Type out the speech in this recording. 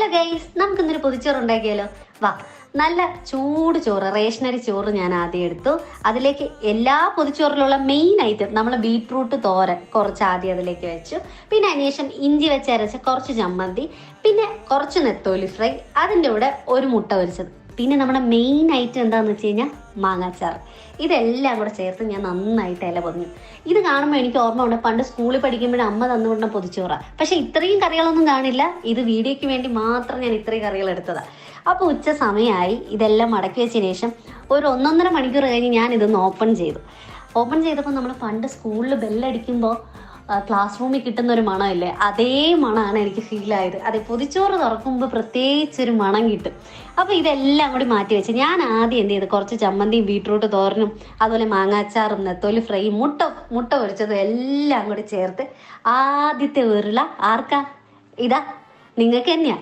Hello guys, നമുക്ക് ഇന്നൊരു പൊതിച്ചോറ് ഉണ്ടാക്കിയാലോ? വാ. നല്ല ചൂട് ചോറ്, റേഷനറി ചോറ് ഞാൻ ആദ്യം എടുത്തു. അതിലേക്ക് എല്ലാ പൊതിച്ചോറിലുള്ള മെയിൻ ഐറ്റം നമ്മളെ ബീട്രൂട്ട് തോരൻ കുറച്ച് ആദ്യം അതിലേക്ക് വെച്ചു. പിന്നെ അതിനുശേഷം ഇഞ്ചി വെച്ച് അരച്ച കുറച്ച് ചമ്മന്തി, പിന്നെ കുറച്ച് നെത്തോലി ഫ്രൈ, അതിൻ്റെ കൂടെ ഒരു മുട്ട പൊരിച്ചത്, പിന്നെ നമ്മുടെ മെയിൻ ഐറ്റം എന്താണെന്ന് വെച്ച് കഴിഞ്ഞാൽ മാങ്ങാച്ചാർ. ഇതെല്ലാം കൂടെ ചേർത്ത് ഞാൻ നന്നായിട്ട് ഇല പൊതിഞ്ഞു. ഇത് കാണുമ്പോൾ എനിക്ക് ഓർമ്മ ഉണ്ട്, പണ്ട് സ്കൂളിൽ പഠിക്കുമ്പോഴും അമ്മ തന്നുകൊണ്ട പൊതിച്ചോറാണ്. പക്ഷെ ഇത്രയും കറികളൊന്നും കാണില്ല. ഇത് വീഡിയോയ്ക്ക് വേണ്ടി മാത്രം ഞാൻ ഇത്രയും കറികൾ എടുത്തതാണ്. അപ്പോൾ ഉച്ച സമയമായി. ഇതെല്ലാം മടക്കി വെച്ചതിന് ശേഷം ഒരു 1.5 മണിക്കൂർ കഴിഞ്ഞ് ഞാൻ ഇതൊന്ന് ഓപ്പൺ ചെയ്തു. ഓപ്പൺ ചെയ്തപ്പോൾ നമ്മൾ പണ്ട് സ്കൂളിൽ ബെല്ലടിക്കുമ്പോൾ ക്ലാസ് റൂമിൽ കിട്ടുന്ന ഒരു മണമില്ലേ, അതേ മണമാണ് എനിക്ക് ഫീലായത്. അതെ, പൊതിച്ചോറ് തുറക്കുമ്പോൾ പ്രത്യേകിച്ചൊരു മണം കിട്ടും. അപ്പോൾ ഇതെല്ലാം കൂടി മാറ്റി വെച്ച് ഞാൻ ആദ്യം എന്ത് ചെയ്തു, കുറച്ച് ചമ്മന്തിയും ബീട്രൂട്ട് തോരനും അതുപോലെ മാങ്ങാച്ചാറും നെത്തോലി ഫ്രൈയും മുട്ട പൊരിച്ചതും എല്ലാം കൂടി ചേർത്ത് ആദ്യത്തെ ഉരുള ആർക്കാ? ഇതാ നിങ്ങൾക്ക് തന്നെയാ.